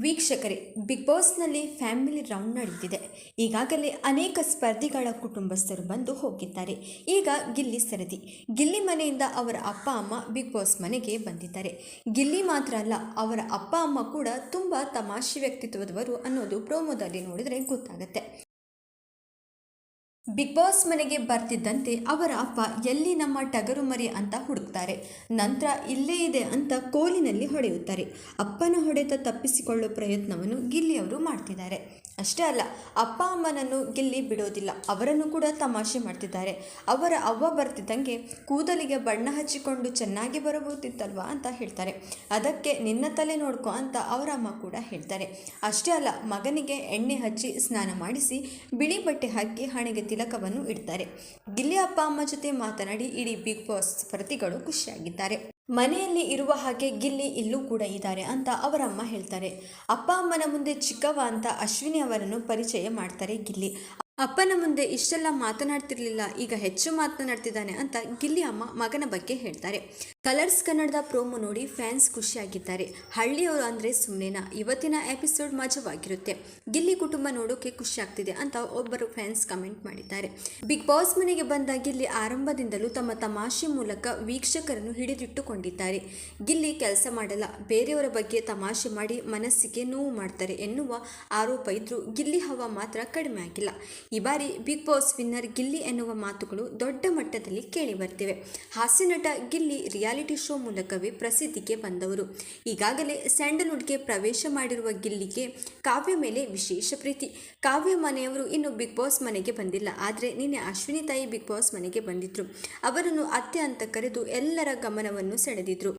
ವೀಕ್ಷಕರೇ, big ಬಾಸ್ನಲ್ಲಿ family round ನಡೆದಿದೆ. ಈಗಾಗಲೇ ಅನೇಕ ಸ್ಪರ್ಧಿಗಳ ಕುಟುಂಬಸ್ಥರು ಬಂದು ಹೋಗಿದ್ದಾರೆ. ಈಗ ಗಿಲ್ಲಿ ಸರದಿ. ಗಿಲ್ಲಿ ಮನೆಯಿಂದ ಅವರ ಅಪ್ಪ ಅಮ್ಮ ಬಿಗ್ ಬಾಸ್ ಮನೆಗೆ ಬಂದಿದ್ದಾರೆ. ಗಿಲ್ಲಿ ಮಾತ್ರ ಅಲ್ಲ, ಅವರ ಅಪ್ಪ ಅಮ್ಮ ಕೂಡ ತುಂಬ ತಮಾಷೆ ವ್ಯಕ್ತಿತ್ವದವರು ಅನ್ನೋದು ಪ್ರೋಮೋದಲ್ಲಿ ನೋಡಿದರೆ ಗೊತ್ತಾಗುತ್ತೆ. ಬಿಗ್ ಬಾಸ್ ಮನೆಗೆ ಬರ್ತಿದ್ದಂತೆ ಅವರ ಅಪ್ಪ ಎಲ್ಲಿ ನಮ್ಮ ಟಗರು ಮರಿ ಅಂತ ಹುಡುಕ್ತಾರೆ. ನಂತರ ಇಲ್ಲೇ ಇದೆ ಅಂತ ಕೋಲಿನಲ್ಲಿ ಹೊಡೆಯುತ್ತಾರೆ. ಅಪ್ಪನ ಹೊಡೆತ ತಪ್ಪಿಸಿಕೊಳ್ಳೋ ಪ್ರಯತ್ನವನ್ನು ಗಿಲ್ಲಿ ಅವರು ಮಾಡ್ತಿದ್ದಾರೆ. ಅಷ್ಟೇ ಅಲ್ಲ, ಅಪ್ಪ ಅಮ್ಮನನ್ನು ಗಿಲ್ಲಿ ಬಿಡೋದಿಲ್ಲ, ಅವರನ್ನು ಕೂಡ ತಮಾಷೆ ಮಾಡ್ತಿದ್ದಾರೆ. ಅವರ ಅವ್ವ ಬರ್ತಿದ್ದಂಗೆ ಕೂದಲಿಗೆ ಬಣ್ಣ ಹಚ್ಚಿಕೊಂಡು ಚೆನ್ನಾಗಿ ಬರಬಹುದಿತ್ತಲ್ವಾ ಅಂತ ಹೇಳ್ತಾರೆ. ಅದಕ್ಕೆ ನಿನ್ನ ತಲೆ ನೋಡ್ಕೊ ಅಂತ ಅವರ ಅಮ್ಮ ಕೂಡ ಹೇಳ್ತಾರೆ. ಅಷ್ಟೇ ಅಲ್ಲ, ಮಗನಿಗೆ ಎಣ್ಣೆ ಹಚ್ಚಿ ಸ್ನಾನ ಮಾಡಿಸಿ ಬಿಳಿ ಬಟ್ಟೆ ಹಾಕಿ ಹಣೆಗೆ ತಿಲಕವನ್ನು ಇಡ್ತಾರೆ. ಗಿಲ್ಲಿ ಅಪ್ಪ ಅಮ್ಮ ಜೊತೆ ಮಾತನಾಡಿ ಇಡೀ ಬಿಗ್ ಬಾಸ್ ಸ್ಪರ್ಧಿಗಳು ಖುಷಿಯಾಗಿದ್ದಾರೆ. ಮನೆಯಲ್ಲಿ ಇರುವ ಹಾಗೆ ಗಿಲ್ಲಿ ಇಲ್ಲೂ ಕೂಡ ಇದ್ದಾರೆ ಅಂತ ಅವರಮ್ಮ ಹೇಳ್ತಾರೆ. ಅಪ್ಪ ಅಮ್ಮನ ಮುಂದೆ ಚಿಕ್ಕವ ಅಂತ ಅಶ್ವಿನಿ ಅವರನ್ನು ಪರಿಚಯ ಮಾಡ್ತಾರೆ ಗಿಲ್ಲಿ. ಅಪ್ಪನ ಮುಂದೆ ಇಷ್ಟೆಲ್ಲ ಮಾತನಾಡ್ತಿರ್ಲಿಲ್ಲ, ಈಗ ಹೆಚ್ಚು ಮಾತನಾಡ್ತಿದ್ದಾನೆ ಅಂತ ಗಿಲ್ಲಿ ಅಮ್ಮ ಮಗನ ಬಗ್ಗೆ ಹೇಳ್ತಾರೆ. ಕಲರ್ಸ್ ಕನ್ನಡದ ಪ್ರೋಮೋ ನೋಡಿ ಫ್ಯಾನ್ಸ್ ಖುಷಿಯಾಗಿದ್ದಾರೆ. ಹಳ್ಳಿಯವರು ಅಂದರೆ ಸುಮ್ಮನೆನಾ, ಇವತ್ತಿನ ಎಪಿಸೋಡ್ ಮಜವಾಗಿರುತ್ತೆ, ಗಿಲ್ಲಿ ಕುಟುಂಬ ನೋಡೋಕೆ ಖುಷಿ ಆಗ್ತಿದೆ ಅಂತ ಒಬ್ಬರು ಫ್ಯಾನ್ಸ್ ಕಮೆಂಟ್ ಮಾಡಿದ್ದಾರೆ. ಬಿಗ್ ಬಾಸ್ ಮನೆಗೆ ಬಂದ ಗಿಲ್ಲಿ ಆರಂಭದಿಂದಲೂ ತಮ್ಮ ತಮಾಷೆ ಮೂಲಕ ವೀಕ್ಷಕರನ್ನು ಹಿಡಿದಿಟ್ಟುಕೊಂಡಿದ್ದಾರೆ. ಗಿಲ್ಲಿ ಕೆಲಸ ಮಾಡಲ್ಲ, ಬೇರೆಯವರ ಬಗ್ಗೆ ತಮಾಷೆ ಮಾಡಿ ಮನಸ್ಸಿಗೆ ನೋವು ಮಾಡ್ತಾರೆ ಎನ್ನುವ ಆರೋಪ ಇದ್ರೂ ಗಿಲ್ಲಿ ಹವಾ ಮಾತ್ರ ಕಡಿಮೆ ಆಗಿಲ್ಲ. ಈ ಬಾರಿ ಬಿಗ್ ಬಾಸ್ ವಿನ್ನರ್ ಗಿಲ್ಲಿ ಎನ್ನುವ ಮಾತುಗಳು ದೊಡ್ಡ ಮಟ್ಟದಲ್ಲಿ ಕೇಳಿ ಬರ್ತಿವೆ. ಹಾಸ್ಯ ನಟ ಗಿಲ್ಲಿ ರಿಯಾಲಿಟಿ ಶೋ ಮೂಲಕವೇ ಪ್ರಸಿದ್ಧಿಗೆ ಬಂದವರು. ಈಗಾಗಲೇ ಸ್ಯಾಂಡಲ್ವುಡ್ಗೆ ಪ್ರವೇಶ ಮಾಡಿರುವ ಗಿಲ್ಲಿಗೆ ಕಾವ್ಯ ಮೇಲೆ ವಿಶೇಷ ಪ್ರೀತಿ. ಕಾವ್ಯ ಮನೆಯವರು ಇನ್ನು ಬಿಗ್ ಬಾಸ್ ಮನೆಗೆ ಬಂದಿಲ್ಲ, ಆದರೆ ನಿನ್ನೆ ಅಶ್ವಿನಿ ತಾಯಿ ಬಿಗ್ ಬಾಸ್ ಮನೆಗೆ ಬಂದಿದ್ರು. ಅವರನ್ನು ಅತ್ತೆ ಅಂತ ಕರೆದು ಎಲ್ಲರ ಗಮನವನ್ನು ಸೆಳೆದಿದ್ರು.